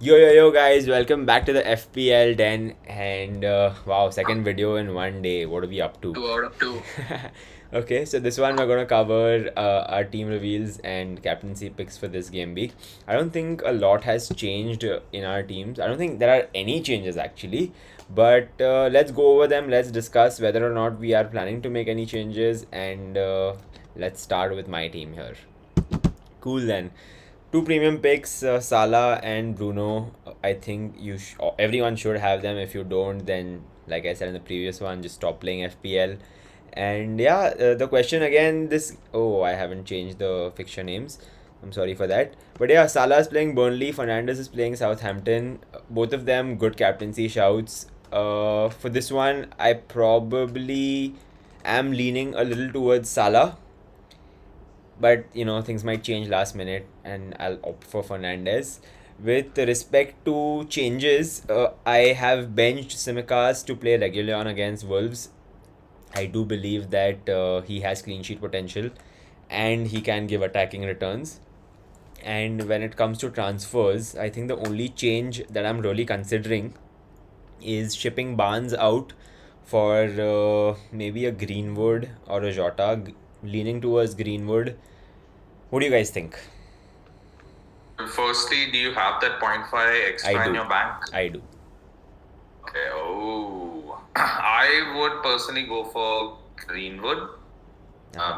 Yo guys, welcome back to the FPL 10 and wow, second video in one day. What are we up to? 2 out of 2. Okay, so this one we're gonna cover our team reveals and captaincy picks for this game week. I don't think a lot has changed in our teams. I don't think there are any changes actually, but let's go over them. Let's discuss whether or not we are planning to make any changes, and let's start with my team here. Cool then. Two premium picks, Salah and Bruno. I think everyone should have them. If you don't, then like I said in the previous one, just stop playing FPL. And yeah, the question again. I haven't changed the fixture names. I'm sorry for that. But yeah, Salah is playing Burnley. Fernandes is playing Southampton. Both of them good captaincy shouts. For this one, I probably am leaning a little towards Salah, but things might change last minute and I'll opt for Fernandez. With respect to changes, I have benched Simicast to play Regulon against Wolves. I do believe that he has clean sheet potential and he can give attacking returns. And when it comes to transfers, I think the only change that I'm really considering is shipping Barnes out for maybe a Greenwood or a Jota, leaning towards Greenwood. What do you guys think? Firstly, do you have that 0.5 I extra in do. your bank? I do. Okay. Oh, I would personally go for Greenwood,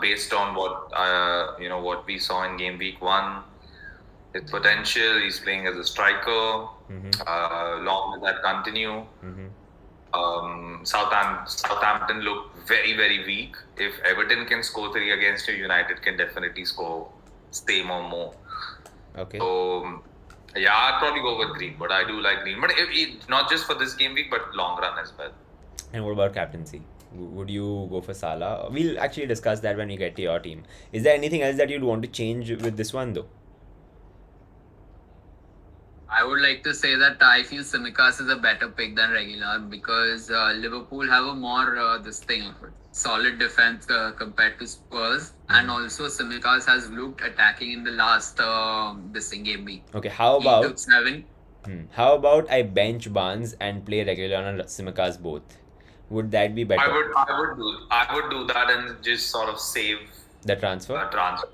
based on what we saw in game week 1. His potential. He's playing as a striker. Long will that continue? Southampton look very, very weak. If Everton can score 3 against you, United can definitely score same or more. Okay. So, yeah, I'd probably go with Greenwood. I do like Greenwood. Not just for this game week, but long run as well. And what about captaincy? Would you go for Salah? We'll actually discuss that when we get to your team. Is there anything else that you'd want to change with this one though? I would like to say that I feel Simicast is a better pick than regular because Liverpool have a more solid defense compared to Spurs, and also Simicast has looked attacking in the last this game week. Okay, He how took about 7. how about I bench Barnes and play regular on Simicast both? Would that be better? I would do that and just sort of save The transfer? transfer.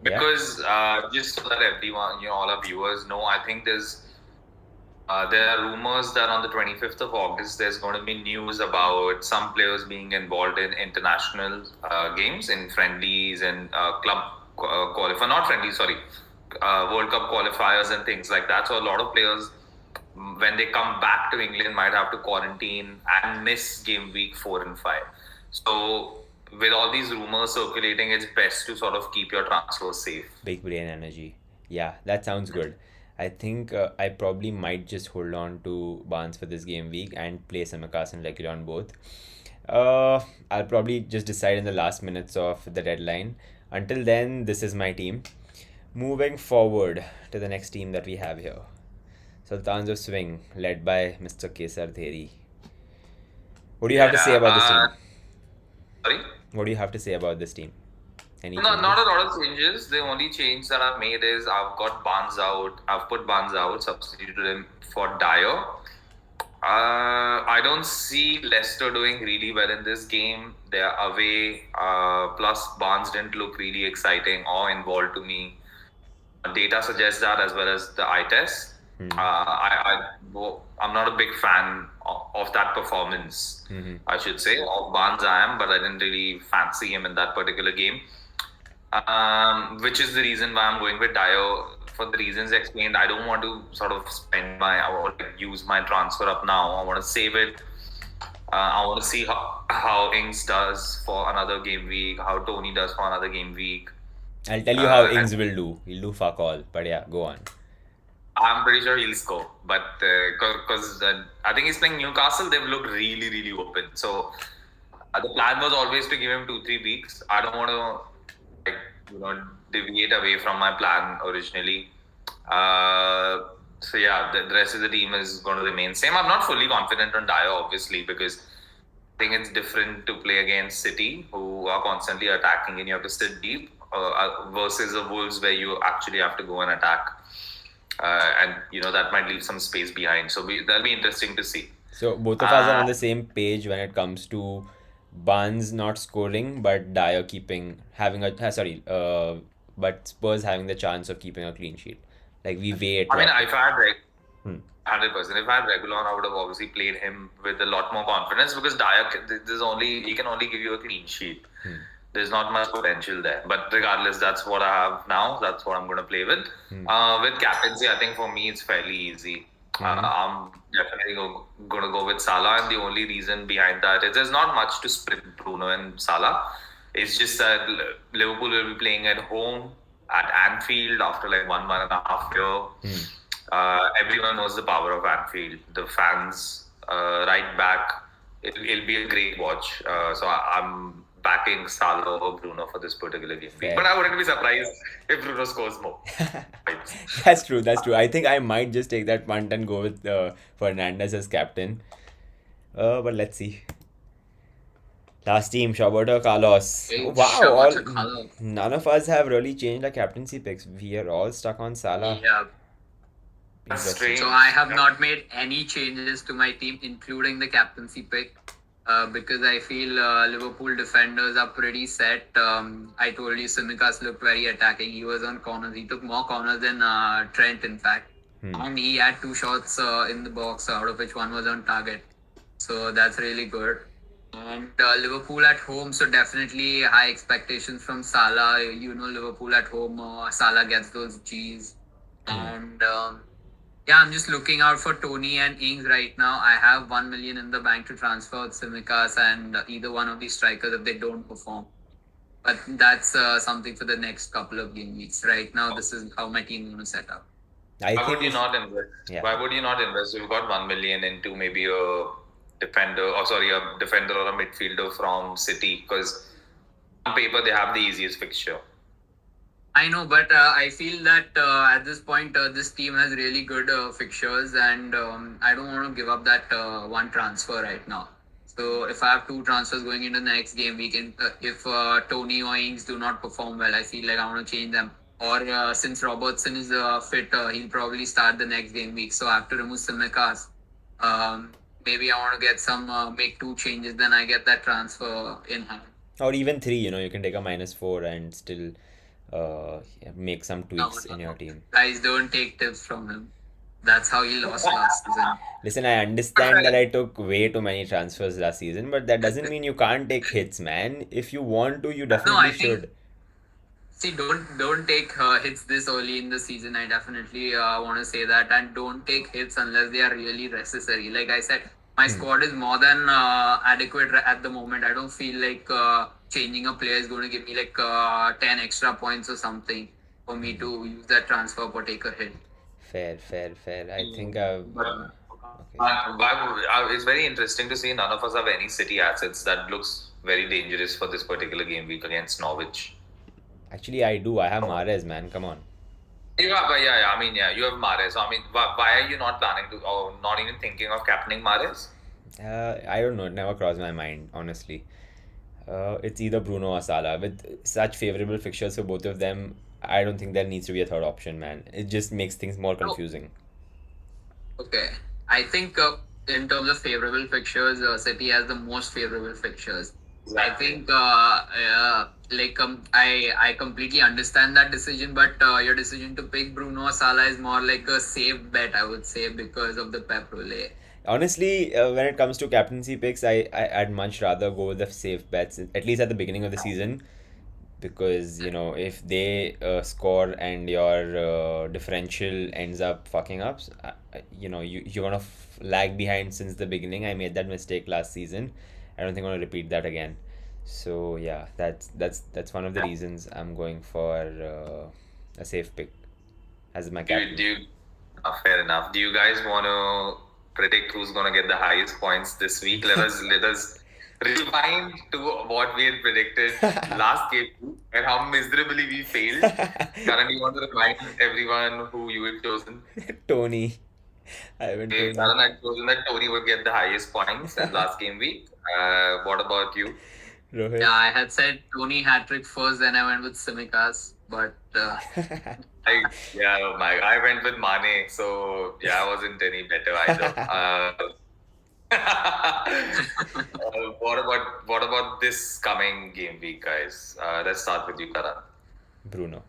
Yeah. Because just so that everyone, all our viewers know, I think there are rumors that on the 25th of August, there's going to be news about some players being involved in international games, in friendlies and club not friendlies, sorry, World Cup qualifiers and things like that. So a lot of players, when they come back to England, might have to quarantine and miss game week 4 and 5. So with all these rumors circulating, it's best to sort of keep your transfers safe. Big brain energy. Yeah, that sounds good. I think I probably might just hold on to Barnes for this game week and play Simicast and regular on both. I'll probably just decide in the last minutes of the deadline. Until then, this is my team. Moving forward to the next team that we have here. Sultans of Swing, led by Mr. Kesar Dheri. What do you have to say about this team? Sorry? What do you have to say about this team? Any Not changes? a lot of changes. The only change that I've made is I've got Barnes out. I've put Barnes out, substituted him for Dyer. I don't see Leicester doing really well in this game. They're away. Plus, Barnes didn't look really exciting or involved to me. Data suggests that, as well as the eye test. I'm not a big fan of that performance, I should say. Of Barnes I am, but I didn't really fancy him in that particular game. Which is the reason why I'm going with Dyer. For the reasons explained, I don't want to sort of use my transfer up now. I want to save it. I want to see how Ings does for another game week, how Tony does for another game week. I'll tell you how Ings will do. He'll do fuck all. But yeah, go on. I'm pretty sure he'll score, but because I think he's playing Newcastle, they've looked really, really open. So the plan was always to give him 2-3 weeks. I don't want to deviate away from my plan originally. So yeah, the rest of the team is going to remain same. I'm not fully confident on Dyer, obviously, because I think it's different to play against City, who are constantly attacking and you have to sit deep, versus the Wolves where you actually have to go and attack. and that might leave some space behind. So that'll be interesting to see. So both of us are on Uh, the same page when it comes to Barnes not scoring, but Dyer keeping having a but Spurs having the chance of keeping a clean sheet. Like we weigh it I mean, right. if I had 100%. If I had Regulon, I would have obviously played him with a lot more confidence because Dyer, he can only give you a clean sheet. There's not much potential there. But regardless, that's what I have now. That's what I'm going to play with. With captaincy, I think for me it's fairly easy. I'm definitely going to go with Salah, and the only reason behind that is there's not much to split Bruno and Salah. It's just that Liverpool will be playing at home at Anfield after like 1.5 year. Everyone knows the power of Anfield. The fans, right back. It'll be a great watch. So I'm backing Salah over Bruno for this particular game. Fair. But I wouldn't be surprised if Bruno scores more. That's true. That's true. I think I might just take that punt and go with Fernandes as captain. But let's see. Last team, Roberto Carlos. Hey, Wow, Roberto Carlos. none of us have really changed our captaincy picks. We are all stuck on Salah. Yeah. That's Interesting. strange. So I have not made any changes to my team, including the captaincy pick, because I feel Liverpool defenders are pretty set. I told you Tsimikas looked very attacking. He was on corners. He took more corners than Trent, in fact. And he had 2 shots in the box, out of which one was on target. So that's really good. And Liverpool at home, so definitely high expectations from Salah. Liverpool at home, Salah gets those G's. And yeah, I'm just looking out for Tony and Ings right now. I have 1 million in the bank to transfer with Tsimikas and either one of these strikers if they don't perform. But that's something for the next couple of game weeks. Right now, this is how my team is going to set up. Why would you not invest? Yeah. Why would you not invest? You've got 1 million into maybe a defender, or a defender or a midfielder from City, because on paper they have the easiest fixture. I know, but I feel that at this point, this team has really good fixtures, and I don't want to give up that one transfer right now. So if I have 2 transfers going into the next game week, and if Tony or Ings do not perform well, I feel like I want to change them. Or since Robertson is fit, he'll probably start the next game week. So I have to remove Tsimikas. Maybe I want to get make 2 changes, then I get that transfer in hand. Or even 3, you can take a -4 and still make some tweaks in your team. Guys, don't take tips from him. That's how he lost last season. Listen, I understand that I took way too many transfers last season, but that doesn't mean you can't take hits, man. If you want to, you definitely should. See, don't take hits this early in the season. I definitely want to say that, and don't take hits unless they are really necessary. Like I said, my squad is more than adequate at the moment. I don't feel like changing a player is going to give me like 10 extra points or something for me to use that transfer or take a hit. Fair. I think It's very interesting to see none of us have any City assets. That looks very dangerous for this particular game week against Norwich. Actually, I do. I have Mahrez, man. Come on. You have, I mean, you have Mahrez. I mean, why are you not planning to, or not even thinking of captaining Mahrez? I don't know. It never crossed my mind, honestly. It's either Bruno or Salah. With such favorable fixtures for both of them, I don't think there needs to be a third option, man. It just makes things more confusing. Okay. I think in terms of favorable fixtures, City has the most favorable fixtures. Exactly. I think I completely understand that decision, but your decision to pick Bruno or Salah is more like a safe bet, I would say, because of the Pep Role. Honestly, when it comes to captaincy picks, I'd much rather go with the safe bets, at least at the beginning of the season, because if they score and your differential ends up fucking up, you're gonna lag behind since the beginning. I made that mistake last season. I don't think I'm gonna repeat that again. So yeah, that's one of the reasons I'm going for a safe pick as my captain. Fair enough. Do you guys want to predict who's going to get the highest points this week? Let us rewind to what we had predicted last game and how miserably we failed. Karan, you want to remind everyone who you have chosen? Tony. I haven't chosen. Karan had chosen that Tony would get the highest points at last game week. What about you? Rohit. Yeah, I had said Tony hat trick first, then I went with Simicas, but Oh my, I went with Mane, so yeah, I wasn't any better either. What about this coming game week, guys? Let's start with you, Karan. Bruno.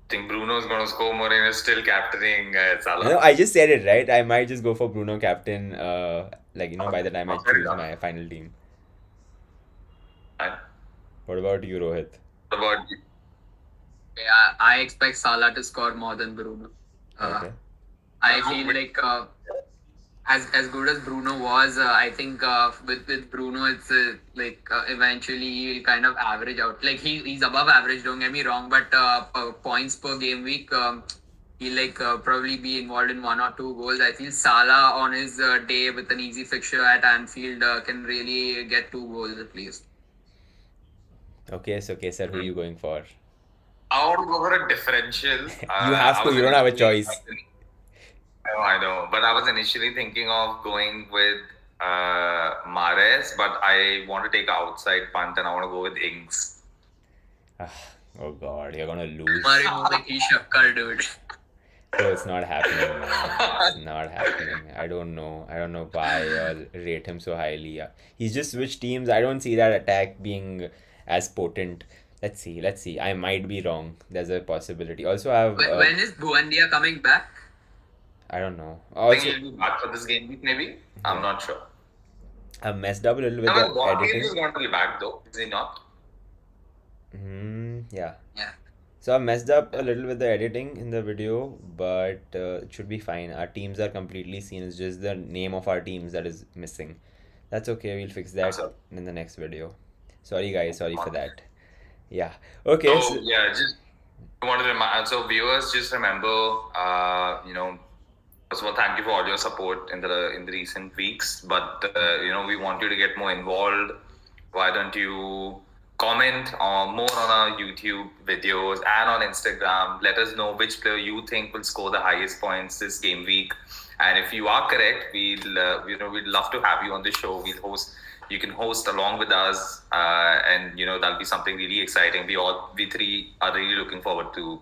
Think Bruno's gonna score more and is still captaining No, Salah. I just said it, right? I might just go for Bruno captain, by the time I Fair choose enough. my final team. Fine. What about you, Rohit? What about yeah, I expect Salah to score more than Bruno. Okay. I feel like as good as Bruno was, I think with Bruno, it's eventually he'll kind of average out. Like he's above average. Don't get me wrong, but points per game week, he'll probably be involved in one or two goals. I feel Salah on his day with an easy fixture at Anfield can really get two goals at least. Okay, so Kesar, who are you going for? I want to go for a differential. You have I to, was you don't have a initially choice. I know, but I was initially thinking of going with Mares, but I want to take an outside punt and I want to go with Ings. Ah, oh god, you're gonna lose. हमारे मुंह में की शक्कर, dude. Bro, it's not happening, man. It's not happening. I don't know. I don't know why y'all rate him so highly. Yeah. He's just switched teams. I don't see that attack being as potent. Let's see. Let's see. I might be wrong. There's a possibility. Also, When is Buendia coming back? I don't know. I think Also, he'll be back for this game week, maybe. I'm not sure. I've messed up a little with No, the Watkins editing. is going to be back though, is he not? Yeah. Yeah. So I messed up a little with the editing in the video, but it should be fine. Our teams are completely seen. It's just the name of our teams that is missing. That's okay. We'll fix that So, in the next video. Sorry, guys. Sorry for that. Yeah. Okay. so yeah, just want to remind. So viewers, just remember, first of all, thank you for all your support in the recent weeks. But we want you to get more involved. Why don't you comment more on our YouTube videos and on Instagram? Let us know which player you think will score the highest points this game week. And if you are correct, we'd love to have you on the show. You can host along with us, and that'll be something really exciting. We three are really looking forward to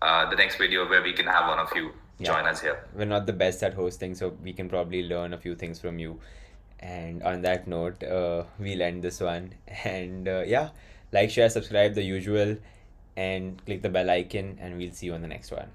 the next video where we can have one of you join us here. We're not the best at hosting, so we can probably learn a few things from you. And on that note, we'll end this one. And yeah, like, share, subscribe, the usual, and click the bell icon, and we'll see you on the next one.